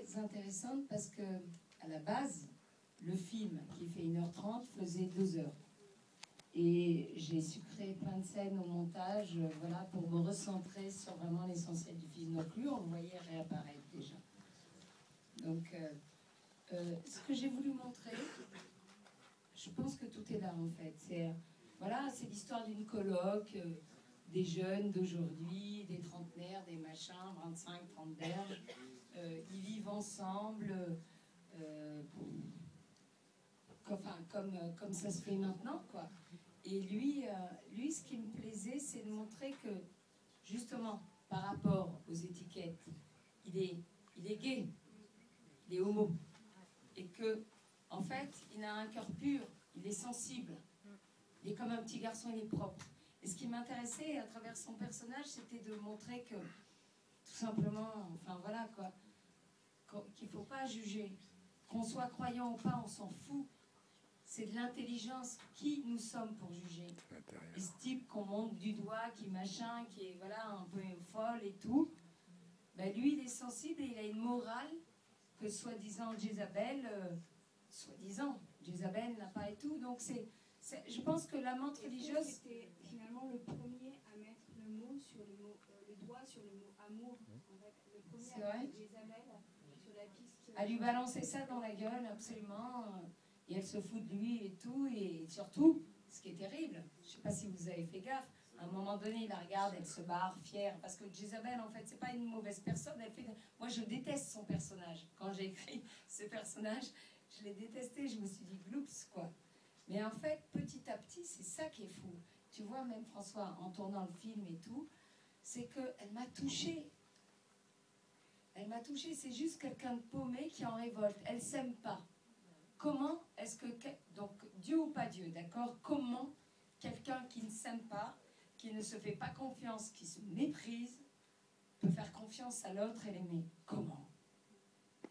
très intéressante parce que, à la base, le film qui fait 1h30 faisait 2 heures. Et j'ai sucré plein de scènes au montage, voilà, pour me recentrer sur vraiment l'essentiel du film. Donc lui, on le voyait réapparaître déjà. Donc, ce que j'ai voulu montrer, je pense que tout est là en fait. Voilà, c'est l'histoire d'une coloc, des jeunes d'aujourd'hui, des trentenaires, des machins, 25, 30 berges. Ils vivent ensemble, comme ça se fait maintenant, quoi. Et lui, ce qui me plaisait, c'est de montrer que, justement, par rapport aux étiquettes, il est gay, il est homo. Et que, en fait, il a un cœur pur, il est sensible. Il est comme un petit garçon, il est propre. Et ce qui m'intéressait à travers son personnage, c'était de montrer que, tout simplement, enfin voilà quoi, qu'il ne faut pas juger. Qu'on soit croyant ou pas, on s'en fout. C'est de l'intelligence. Qui nous sommes pour juger? Et ce type qu'on monte du doigt, qui machin, qui est voilà, un peu folle et tout, ben lui, il est sensible et il a une morale que soi-disant Jézabel, Jézabel n'a pas et tout. Donc je pense que la menthe religieuse... C'était finalement le premier à mettre le mot sur le doigt sur le mot amour. En fait, le premier à mettre Jézabel sur la piste. À lui balancer ça dans la gueule, absolument. Et elle se fout de lui et tout. Et surtout, ce qui est terrible, je ne sais pas si vous avez fait gaffe, à un moment donné, il la regarde, elle se barre, fière. Parce que Jézabel, en fait, c'est pas une mauvaise personne. Moi, je déteste son personnage. Quand j'ai écrit ce personnage, je l'ai détesté. Je me suis dit, gloops, quoi. Mais en fait, petit à petit, c'est ça qui est fou. Tu vois, même François, en tournant le film et tout, c'est qu'elle m'a touchée. Elle m'a touchée. C'est juste quelqu'un de paumé qui est en révolte. Elle s'aime pas. Comment est-ce que... Donc, Dieu ou pas Dieu, d'accord? Comment quelqu'un qui ne s'aime pas, qui ne se fait pas confiance, qui se méprise, peut faire confiance à l'autre et l'aimer? Comment?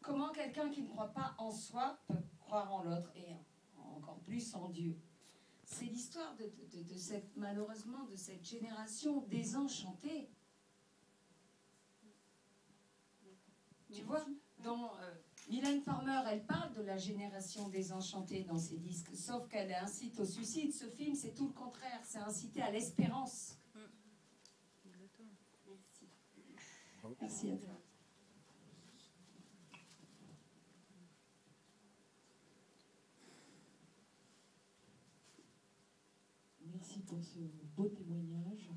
Comment quelqu'un qui ne croit pas en soi peut croire en l'autre et encore plus en Dieu? C'est l'histoire de cette, malheureusement, de cette génération désenchantée. Tu vois, dont Mylène Farmer, elle parle de la génération désenchantée dans ses disques, sauf qu'elle incite au suicide. Ce film, c'est tout le contraire, c'est inciter à l'espérance. Merci. Merci à toi. Merci pour ce beau témoignage.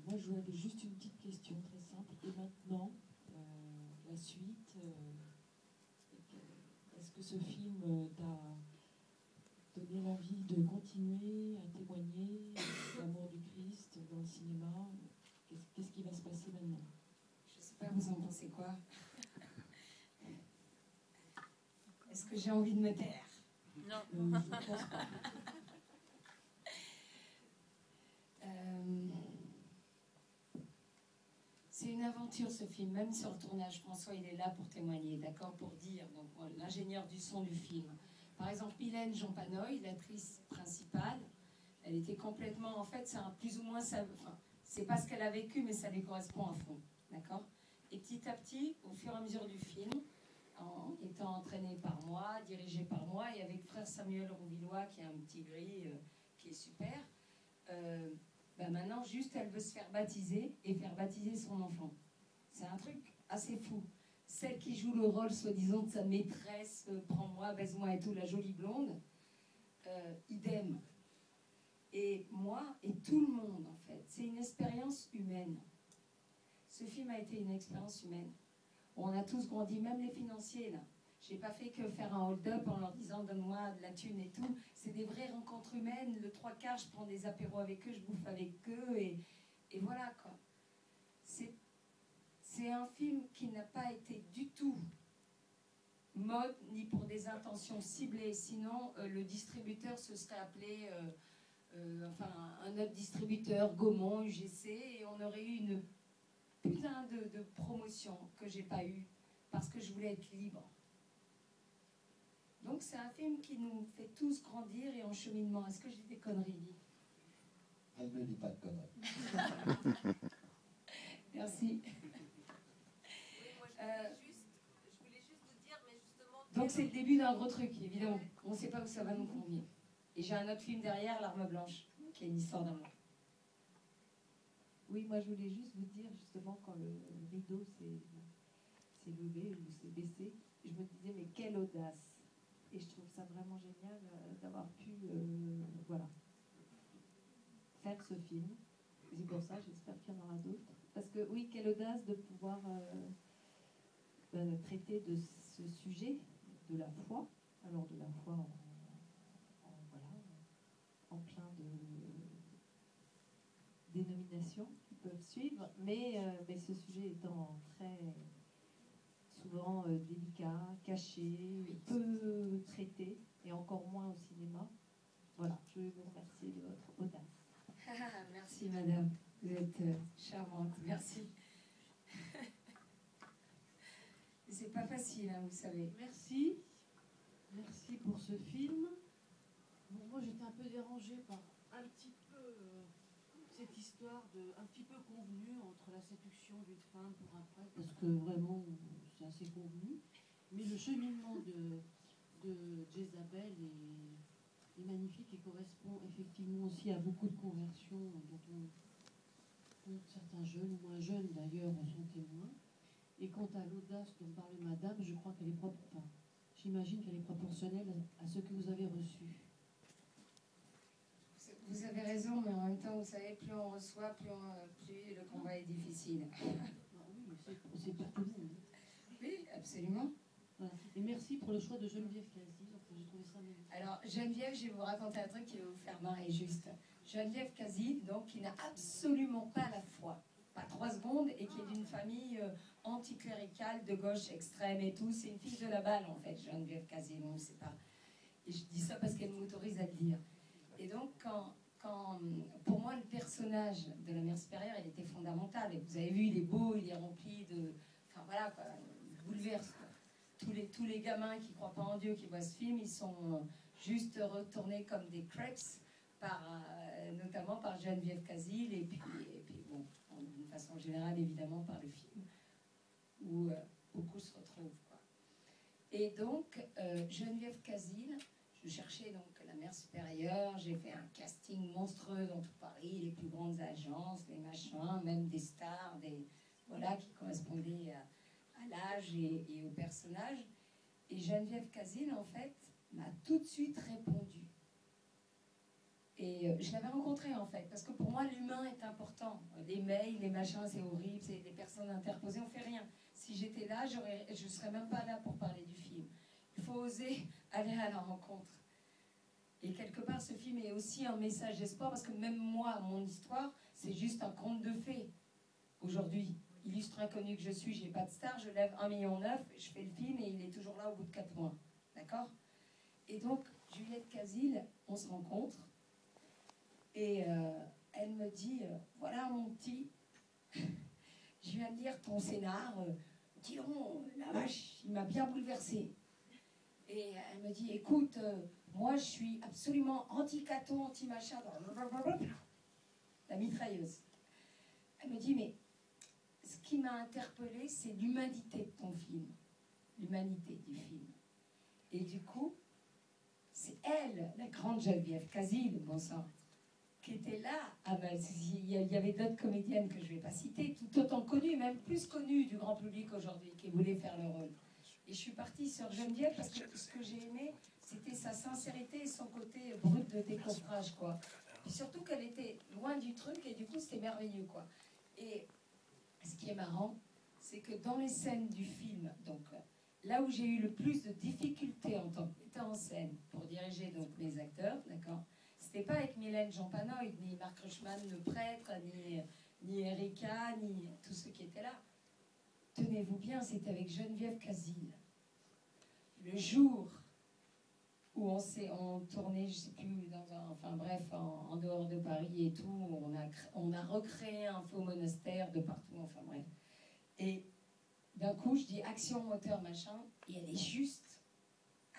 Moi, je avais juste une petite question très simple. Et maintenant, la suite, est-ce que ce film t'a donné l'envie de continuer à témoigner l'amour du Christ dans le cinéma? Qu'est-ce qui va se passer maintenant? Je ne sais pas, vous en pensez quoi? Est-ce que j'ai envie de me taire? Non. Je ne pense pas. C'est une aventure ce film, même sur le tournage. François, il est là pour témoigner, d'accord, pour dire, donc l'ingénieur du son du film. Par exemple, Mylène Jampanoy, l'actrice principale, elle était complètement, en fait, c'est plus ou moins ça, enfin, c'est pas ce qu'elle a vécu, mais ça lui correspond à fond, d'accord. Et petit à petit, au fur et à mesure du film, en étant entraînée par moi, dirigée par moi, et avec frère Samuel Rouvillois, qui est un petit gris, qui est super, maintenant, juste, elle veut se faire baptiser et faire baptiser son enfant. C'est un truc assez fou. Celle qui joue le rôle, soi-disant, de sa maîtresse, prends-moi, baise-moi et tout, la jolie blonde, idem. Et moi, et tout le monde, en fait, c'est une expérience humaine. Ce film a été une expérience humaine. On a tous grandi, même les financiers, là. J'ai pas fait que faire un hold-up en leur disant donne-moi de la thune et tout. C'est des vraies rencontres humaines. Le 3/4, je prends des apéros avec eux, je bouffe avec eux et voilà quoi. C'est un film qui n'a pas été du tout mode ni pour des intentions ciblées. Sinon, le distributeur se serait appelé, un autre distributeur, Gaumont, UGC, et on aurait eu une putain de promotion que j'ai pas eue parce que je voulais être libre. Donc c'est un film qui nous fait tous grandir et en cheminement. Est-ce que je dis des conneries, Guy? Elle ne dit pas de conneries. Merci. Oui, moi je voulais juste, Donc c'est le début d'un gros truc, évidemment. On ne sait pas où ça va nous conduire. Et j'ai un autre film derrière, L'Arme Blanche, qui est une histoire d'amour. Oui, moi je voulais juste vous dire, justement, quand le rideau s'est levé ou s'est baissé, je me disais, mais quelle audace! Et je trouve ça vraiment génial d'avoir pu voilà, faire ce film. Et c'est pour ça, j'espère qu'il y en aura d'autres. Parce que oui, quelle audace de pouvoir traiter de ce sujet, de la foi. Alors de la foi voilà, en plein de dénominations qui peuvent suivre, mais ce sujet étant très souvent délicat, caché, peu traité, et encore moins au cinéma. Voilà, je veux vous remercier de votre audace. Merci madame, vous êtes charmante, merci. C'est pas facile, hein, vous savez. Merci. Merci pour ce film. Bon, moi j'étais un peu dérangée par un petit peu cette histoire de un petit peu convenue entre la séduction d'une femme pour un prêtre, parce que vraiment c'est assez convenu. Mais le cheminement de Jézabel est magnifique et correspond effectivement aussi à beaucoup de conversions dont certains jeunes, moins jeunes d'ailleurs, sont témoins. Et quant à l'audace dont parlait madame, je crois qu'elle est j'imagine qu'elle est proportionnelle à ce que vous avez reçu. Vous avez raison, mais en même temps, vous savez, plus on reçoit, plus le combat est difficile. Oui, mais c'est pour tout le monde. Oui, absolument. Voilà. Et merci pour le choix de Geneviève Cazy. Enfin, j'ai trouvé ça magnifique. Alors, Geneviève, je vais vous raconter un truc qui va vous faire marrer juste. Geneviève Cazy, donc, qui n'a absolument pas la foi. Pas 3 secondes, et qui est d'une famille anticléricale, de gauche extrême et tout. C'est une fille de la balle, en fait, Geneviève Cazy. Non, c'est pas... Et je dis ça parce qu'elle m'autorise à le dire. Et donc, pour moi, le personnage de la mère supérieure, il était fondamental. Et vous avez vu, il est beau, il est rempli de... Enfin, voilà, quoi, il bouleverse, quoi. Tous les gamins qui ne croient pas en Dieu, qui voient ce film, ils sont juste retournés comme des crêpes, notamment par Geneviève Cazy, et puis bon, d'une façon générale, évidemment, par le film, où beaucoup se retrouvent, quoi. Et donc, Geneviève Cazy, je cherchais donc la mère supérieure, j'ai fait un casting monstrueux dans tout Paris, les plus grandes agences, les machins, même des stars, voilà, qui correspondaient à l'âge et au personnage. Et Geneviève Cazy, en fait, m'a tout de suite répondu. Et je l'avais rencontrée, en fait, parce que pour moi, l'humain est important. Les mails, les machins, c'est horrible, c'est des personnes interposées, on fait rien. Si j'étais là, je ne serais même pas là pour parler du film. Il faut oser aller à la rencontre. Et quelque part, ce film est aussi un message d'espoir, parce que même moi, mon histoire, c'est juste un conte de fées. Aujourd'hui, illustre inconnu que je suis, j'ai pas de star, je lève 1,9 million, je fais le film et il est toujours là au bout de 4 mois. D'accord? Et donc, Juliette Cazy, on se rencontre, et elle me dit, voilà mon petit, je viens de lire ton scénar, dis donc, la vache, il m'a bien bouleversée. Et elle me dit, écoute, moi je suis absolument anti-cato, anti-machin, la mitrailleuse. Elle me dit, mais ce qui m'a interpellée, c'est l'humanité de ton film, l'humanité du film. Et du coup, c'est elle, la grande Geneviève Cazy, le bon sang, qui était là. Ah ben, il y avait d'autres comédiennes que je ne vais pas citer, tout autant connues, même plus connues du grand public aujourd'hui, qui voulaient faire le rôle. Et je suis partie sur Geneviève parce que ce que j'ai aimé, c'était sa sincérité et son côté brut de décoffrage, quoi. Et surtout qu'elle était loin du truc, et du coup, c'était merveilleux, quoi. Et ce qui est marrant, c'est que dans les scènes du film, donc là où j'ai eu le plus de difficultés en tant que metteur en scène pour diriger donc mes acteurs, d'accord, c'était pas avec Mylène Jampanoïd, ni Marc Rushman, le prêtre, ni Erika, ni tous ceux qui étaient là. Tenez-vous bien, c'était avec Geneviève Cazy. Le jour où on tournait, je sais plus, en dehors de Paris et tout, on a recréé un faux monastère de partout, enfin bref. Et d'un coup, je dis action, moteur, machin, et elle est juste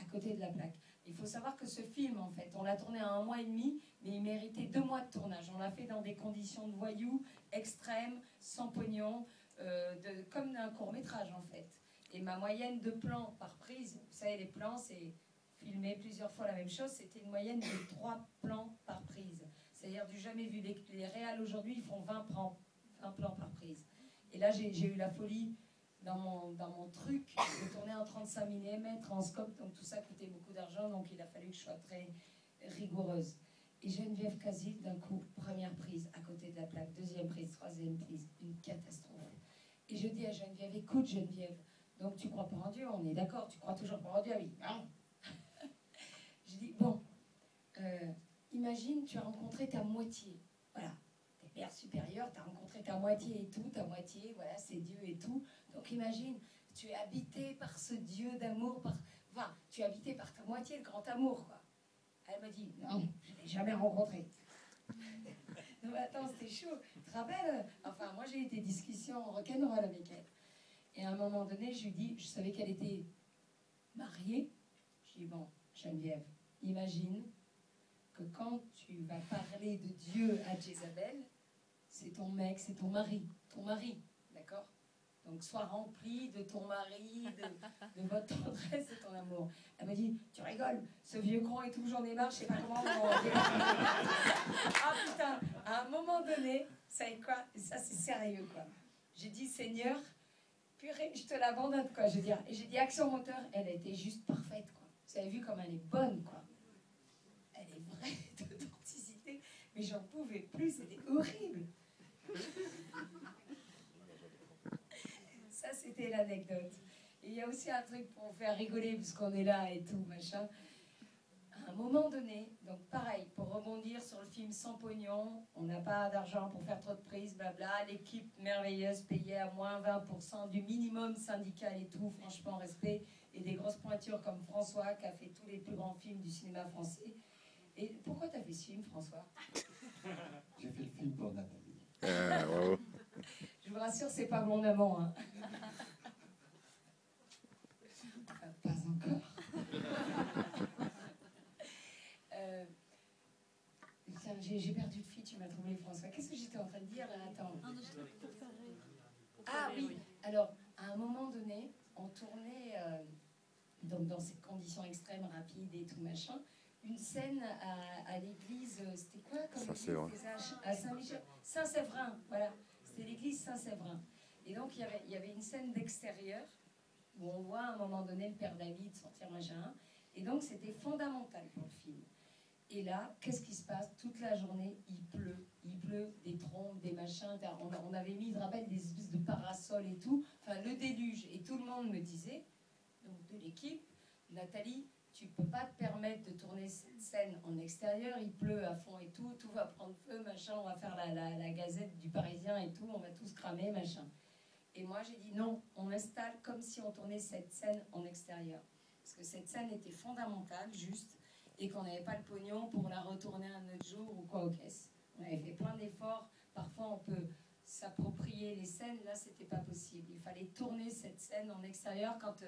à côté de la plaque. Il faut savoir que ce film, en fait, on l'a tourné à 1 mois et demi, mais il méritait 2 mois de tournage. On l'a fait dans des conditions de voyous extrêmes, sans pognon, comme un court-métrage, en fait. Et ma moyenne de plans par prise, vous savez, les plans, c'est filmer plusieurs fois la même chose, c'était une moyenne de 3 plans par prise. C'est-à-dire du jamais vu. Les réals aujourd'hui, ils font 20 plans par prise. Et là, j'ai eu la folie dans mon truc de tourner en 35 mm, en scope, donc tout ça coûtait beaucoup d'argent, donc il a fallu que je sois très rigoureuse. Et Geneviève Casil, d'un coup, première prise à côté de la plaque, deuxième prise, troisième prise, une catastrophe. Et je dis à Geneviève, écoute Geneviève, donc tu crois pas en Dieu, on est d'accord, tu crois toujours pas en Dieu, oui. Non. Je dis, bon, imagine, tu as rencontré ta moitié, voilà, t'es père supérieur, tu as rencontré ta moitié et tout, ta moitié, voilà, c'est Dieu et tout. Donc imagine, tu es habité par ce Dieu d'amour, enfin, tu es habité par ta moitié, le grand amour, quoi. Elle me dit, non, je ne l'ai jamais rencontré. Non, attends, c'était chaud. Tu te rappelles? Enfin, moi, j'ai eu des discussions rock'n'roll avec elle. Et à un moment donné, je lui dis, je savais qu'elle était mariée. Je lui dis, bon, Geneviève, imagine que quand tu vas parler de Dieu à Jézabel, c'est ton mec, c'est ton mari, d'accord? Donc, sois rempli de ton mari, de votre tendresse, de ton amour. Elle m'a dit, tu rigoles, ce vieux con et tout, j'en ai marre, je sais pas comment on va. Ah putain, à un moment donné, vous savez quoi? Ça, c'est sérieux, quoi. J'ai dit, Seigneur, purée, je te l'abandonne, quoi, je veux dire. Et j'ai dit, action moteur, elle était juste parfaite, quoi. Vous avez vu comme elle est bonne, quoi. Elle est vraie d'authenticité, mais j'en pouvais plus, c'était horrible. Ça, c'était l'anecdote. Et il y a aussi un truc pour vous faire rigoler, puisqu'on est là et tout, machin. À un moment donné, donc pareil, pour rebondir sur le film Sans pognon, on n'a pas d'argent pour faire trop de prises, blabla, l'équipe merveilleuse payait à moins 20% du minimum syndical et tout, franchement, respect, et des grosses pointures comme François, qui a fait tous les plus grands films du cinéma français. Et pourquoi tu as fait ce film, François? J'ai fait le film pour Nathalie. Bravo. Je vous rassure, c'est pas mon amant, hein. Enfin, pas encore. Tiens, j'ai perdu de fil, tu m'as trouvé, François. Qu'est-ce que j'étais en train de dire là? Attends. Ah oui, alors, à un moment donné, on tournait, donc dans ces conditions extrêmes, rapides et tout machin, une scène à l'église, c'était quoi comme Saint-Séverin. À Saint-Michel, Saint-Séverin, voilà. C'était l'église Saint-Séverin. Et donc, il y avait une scène d'extérieur où on voit à un moment donné le père David sortir machin. Et donc, c'était fondamental pour le film. Et là, qu'est-ce qui se passe? Toute la journée, il pleut, des trompes, des machins. On avait mis, je rappelle, des espèces de parasols et tout. Enfin, le déluge. Et tout le monde me disait, donc de l'équipe, Nathalie, tu peux pas te permettre de tourner cette scène en extérieur, il pleut à fond et tout va prendre feu, machin, on va faire la gazette du Parisien et tout, on va tous cramer, machin. Et moi, j'ai dit non, on installe comme si on tournait cette scène en extérieur. Parce que cette scène était fondamentale, juste, et qu'on n'avait pas le pognon pour la retourner un autre jour ou quoi aux caisses. On avait fait plein d'efforts, parfois on peut s'approprier les scènes, là c'était pas possible. Il fallait tourner cette scène en extérieur quand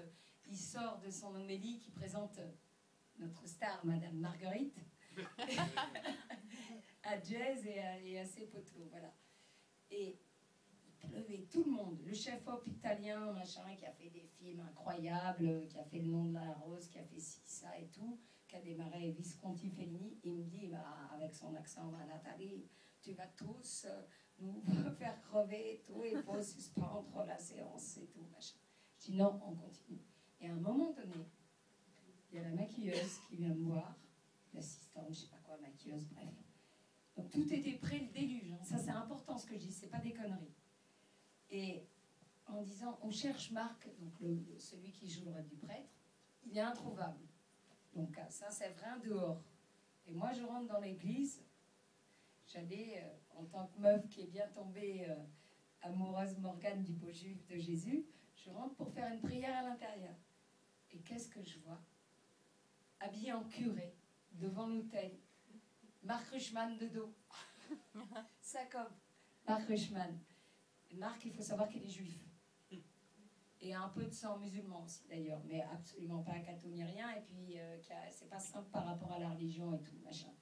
il sort de son homélie qui présente notre star, Madame Marguerite, à Jazz et à ses poteaux, voilà. Et il pleuvait, tout le monde, le chef-op italien, machin, qui a fait des films incroyables, qui a fait Le Nom de la Rose, qui a fait ci, ça et tout, qui a démarré Visconti Fellini, il me dit, bah, avec son accent, bah, Nathalie, tu vas tous nous faire crever et tout, il faut suspendre la séance et tout, machin. Je dis non, on continue. Et à un moment donné, il y a la maquilleuse qui vient me voir, l'assistante, je sais pas quoi, maquilleuse, bref. Donc tout était prêt, le déluge. Hein. Ça, c'est important ce que je dis, c'est pas des conneries. Et en disant, on cherche Marc, donc celui qui joue le rôle du prêtre, il est introuvable. Donc à Saint-Séverin, dehors. Et moi, je rentre dans l'église, j'allais, en tant que meuf qui est bien tombée amoureuse Morgane du beau juif de Jésus, je rentre pour faire une prière à l'intérieur. Et qu'est-ce que je vois? Habillé en curé, devant l'autel, Marc Ruchman de dos. Ça comme Marc Ruchman. Marc, il faut savoir qu'il est juif. Et un peu de sang musulman aussi d'ailleurs, mais absolument pas cathomyrien. Et puis, c'est pas simple par rapport à la religion et tout, machin.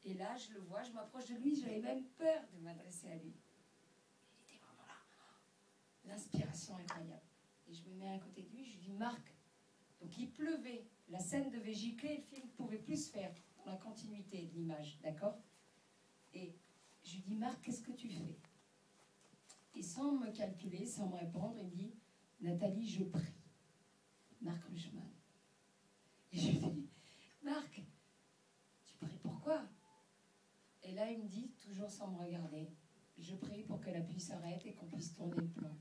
Et là, je le vois, je m'approche de lui, j'avais même peur de m'adresser à lui. Il était vraiment là. L'inspiration incroyable. Et je me mets à côté de lui, je lui dis, Marc, donc il pleuvait, la scène devait gicler, le film ne pouvait plus se faire dans la continuité de l'image, d'accord? Et je lui dis, Marc, qu'est-ce que tu fais? Et sans me calculer, sans me répondre, il me dit, Nathalie, je prie. Marc Rushman. Et je lui dis, Marc, tu pries pourquoi? Et là, il me dit, toujours sans me regarder, je prie pour que la pluie s'arrête et qu'on puisse tourner le plan.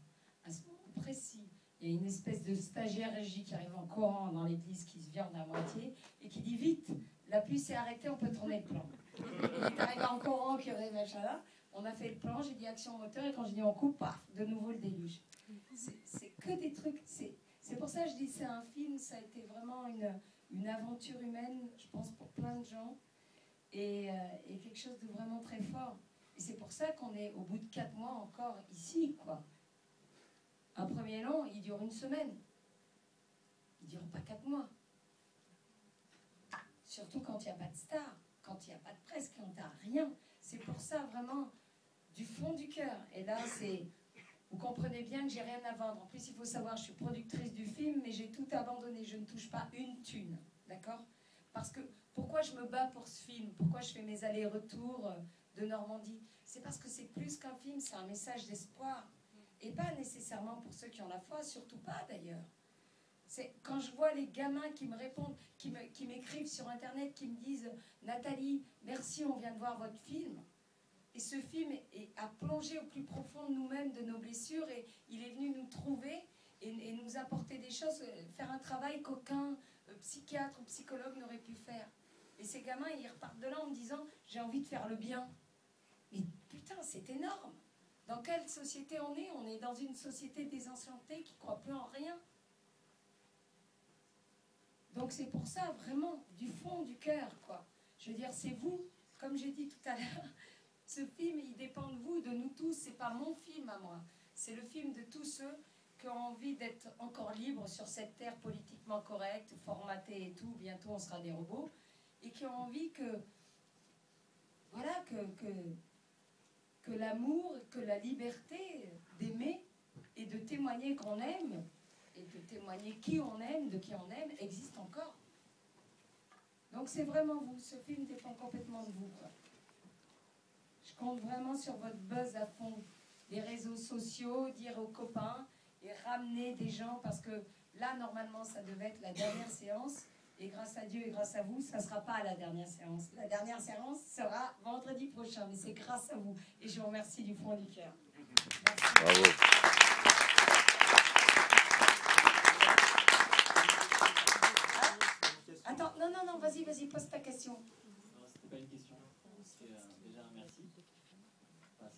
À ce moment précis, il y a une espèce de stagiaire régie qui arrive en courant dans l'église, qui se viande à moitié, et qui dit, vite, la pluie s'est arrêtée, on peut tourner le plan. Il est arrivé en courant, qui aurait machin là. On a fait le plan, j'ai dit action moteur, et quand je dis on coupe, paf, de nouveau le déluge. C'est que des trucs, c'est pour ça que je dis c'est un film, ça a été vraiment une aventure humaine, je pense, pour plein de gens, et quelque chose de vraiment très fort. Et c'est pour ça qu'on est au bout de 4 mois encore ici, quoi. Un premier long, il dure 1 semaine. Il ne dure pas 4 mois. Surtout quand il n'y a pas de star, quand il n'y a pas de presse, quand il n'y a rien. C'est pour ça, vraiment, du fond du cœur. Et là, vous comprenez bien que j'ai rien à vendre. En plus, il faut savoir, je suis productrice du film, mais j'ai tout abandonné. Je ne touche pas une thune, d'accord? Parce que, pourquoi je me bats pour ce film? Pourquoi je fais mes allers-retours de Normandie? C'est parce que c'est plus qu'un film, c'est un message d'espoir. Et pas nécessairement pour ceux qui ont la foi, surtout pas d'ailleurs. C'est quand je vois les gamins qui me répondent, qui m'écrivent sur Internet, qui me disent « Nathalie, merci, on vient de voir votre film ». Et ce film a plongé au plus profond de nous-mêmes, de nos blessures, et il est venu nous trouver et nous apporter des choses, faire un travail qu'aucun psychiatre ou psychologue n'aurait pu faire. Et ces gamins, ils repartent de là en me disant « J'ai envie de faire le bien ». Mais putain, c'est énorme. Dans quelle société on est? On est dans une société désenchantée qui ne croit plus en rien. Donc c'est pour ça, vraiment, du fond du cœur, quoi. Je veux dire, c'est vous, comme j'ai dit tout à l'heure, ce film, il dépend de vous, de nous tous. C'est pas mon film à moi. C'est le film de tous ceux qui ont envie d'être encore libres sur cette terre politiquement correcte, formatée et tout. Bientôt, on sera des robots. Et qui ont envie que, voilà, que l'amour, que la liberté d'aimer et de témoigner qu'on aime, et de témoigner qui on aime, de qui on aime, existe encore. Donc c'est vraiment vous. Ce film dépend complètement de vous, quoi. Je compte vraiment sur votre buzz à fond. Les réseaux sociaux, dire aux copains et ramener des gens, parce que là, normalement, ça devait être la dernière séance. Et grâce à Dieu et grâce à vous, ça ne sera pas la dernière séance. La dernière séance sera vendredi prochain, mais c'est grâce à vous. Et je vous remercie du fond du cœur. Merci. Bravo. Attends, non, vas-y, pose ta question. Non, c'était pas une question, c'est déjà un merci. Parce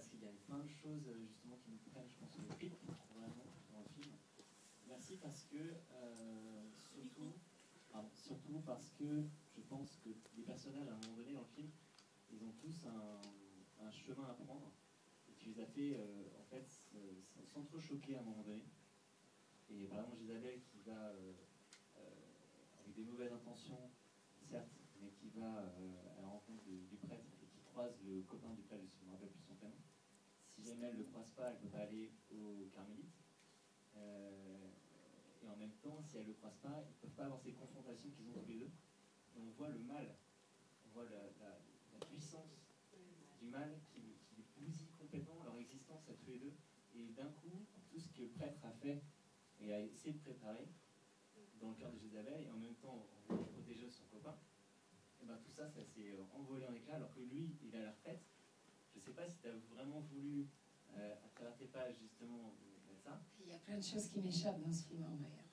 qu'il y a plein de choses justement qui nous prennent, je pense, au rythme vraiment dans le film. Merci parce que, surtout parce que je pense que les personnages à un moment donné dans le film, ils ont tous un chemin à prendre. Et tu les as fait, en fait, s'entrechoquer à un moment donné. Et par exemple, Isabelle qui va, avec des mauvaises intentions, certes, mais qui va à la rencontre du prêtre et qui croise le copain du prêtre, je ne me rappelle plus son prénom. Si jamais elle ne le croise pas, elle ne peut pas aller au Carmélite. Et en même temps, si elle ne le croise pas, ils ne peuvent pas avoir ces confrontations qu'ils ont tous les deux. Et on voit le mal, on voit la puissance du mal qui les bousille complètement leur existence à tous les deux. Et d'un coup, tout ce que le prêtre a fait et a essayé de préparer dans le cœur de Jézabel, et en même temps en voulant protéger son copain, et ben tout ça, ça s'est envolé en éclats, alors que lui, il est à la retraite. Je ne sais pas si tu as vraiment voulu, à travers tes pages, justement, mettre ça. Il y a plein de choses qui m'échappent dans ce film, d'ailleurs.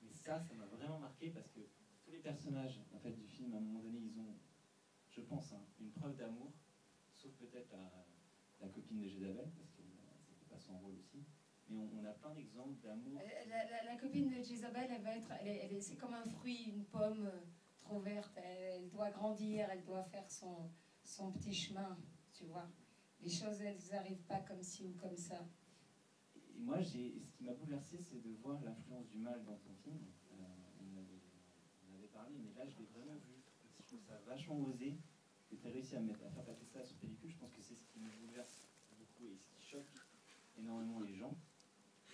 Mais ça m'a vraiment marqué, parce que tous les personnages en fait, du film, à un moment donné, ils ont, je pense, une preuve d'amour, sauf peut-être la copine de Jézabel, parce que c'était pas son rôle aussi. Mais on a plein d'exemples d'amour. La copine de Jézabel, c'est comme un fruit, une pomme trop verte. Elle doit grandir, elle doit faire son petit chemin, tu vois. Les choses, elles n'arrivent pas comme ci ou comme ça. Et moi, ce qui m'a bouleversé, c'est de voir l'influence du mal dans ton film. On avait parlé, mais là, je l'ai vraiment vu. Je trouve ça vachement osé que tu as réussi à faire passer ça sur pellicule. Je pense que c'est ce qui me bouleverse beaucoup et ce qui choque énormément les gens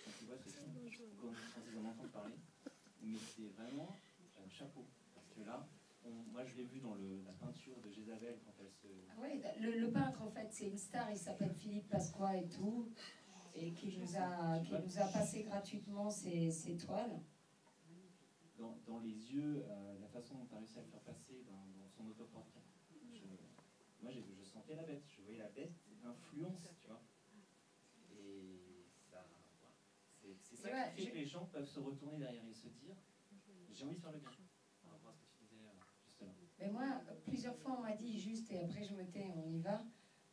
quand ils voient ce film, quand ils en entendent parler. Mais c'est vraiment un chapeau. Parce que là, moi je l'ai vu dans la peinture de Jézabel quand elle se... Ah ouais, le peintre en fait c'est une star, il s'appelle Philippe Pasqua et tout, et qui nous a passé gratuitement ses toiles. Dans les yeux, la façon dont tu as réussi à le faire passer dans son autoportrait. Moi je sentais la bête, je voyais la bête influence, tu vois. Et ça, voilà. C'est ça qui fait que les gens peuvent se retourner derrière et se dire j'ai envie de faire le bien. Par rapport à ce que tu disais juste là. Mais moi, plusieurs fois on m'a dit juste, et après je me tais, on y va,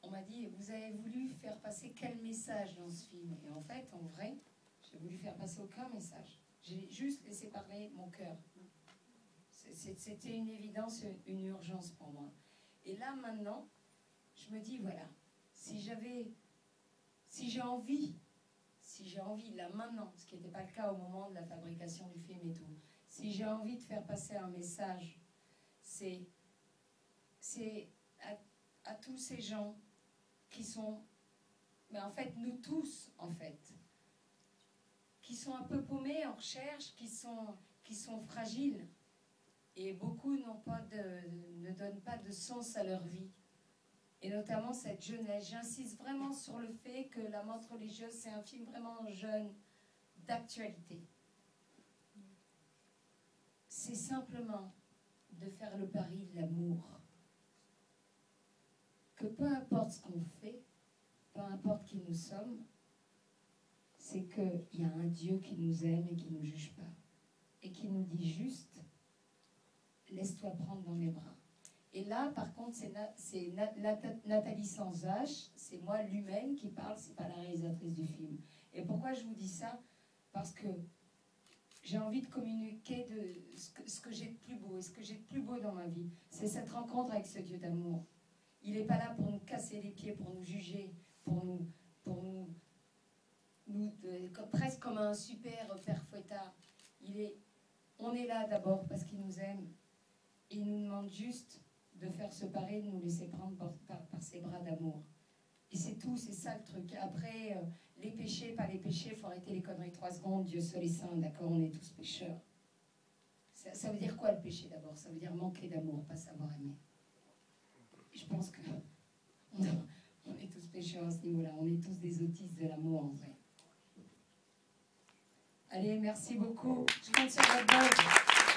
on m'a dit vous avez voulu faire passer quel message dans ce film? Et en fait, en vrai, j'ai voulu faire passer aucun message. J'ai juste laissé parler mon cœur. C'était une évidence, une urgence pour moi. Et là, maintenant, je me dis, voilà, si j'ai envie, là, maintenant, ce qui n'était pas le cas au moment de la fabrication du film et tout, si j'ai envie de faire passer un message, c'est à tous ces gens qui sont, mais en fait, nous tous, en fait, qui sont un peu paumés en recherche, qui sont fragiles. Et beaucoup ne donnent pas de sens à leur vie. Et notamment cette jeunesse. J'insiste vraiment sur le fait que La Menthe religieuse, c'est un film vraiment jeune, d'actualité. C'est simplement de faire le pari de l'amour. Que peu importe ce qu'on fait, peu importe qui nous sommes, c'est qu'il y a un Dieu qui nous aime et qui ne nous juge pas. Et qui nous dit juste, laisse-toi prendre dans mes bras. Et là, par contre, c'est Nathalie Sans-H, c'est moi l'humaine qui parle, c'est pas la réalisatrice du film. Et pourquoi je vous dis ça? Parce que j'ai envie de communiquer de ce que j'ai de plus beau. Et ce que j'ai de plus beau dans ma vie, c'est cette rencontre avec ce Dieu d'amour. Il n'est pas là pour nous casser les pieds, pour nous juger, pour nous presque comme un super père fouettard. On est là d'abord parce qu'il nous aime. Et il nous demande juste de faire ce pari, de nous laisser prendre par ses bras d'amour. Et c'est tout, c'est ça le truc. Après, les péchés, pas les péchés, il faut arrêter les conneries 3 secondes. Dieu seul est saint, d'accord, on est tous pécheurs. Ça veut dire quoi le péché d'abord? Ça veut dire manquer d'amour, pas savoir aimer. Et je pense que on est tous pécheurs à ce niveau-là. On est tous des autistes de l'amour en vrai. Allez, merci beaucoup. Je compte sur votre base.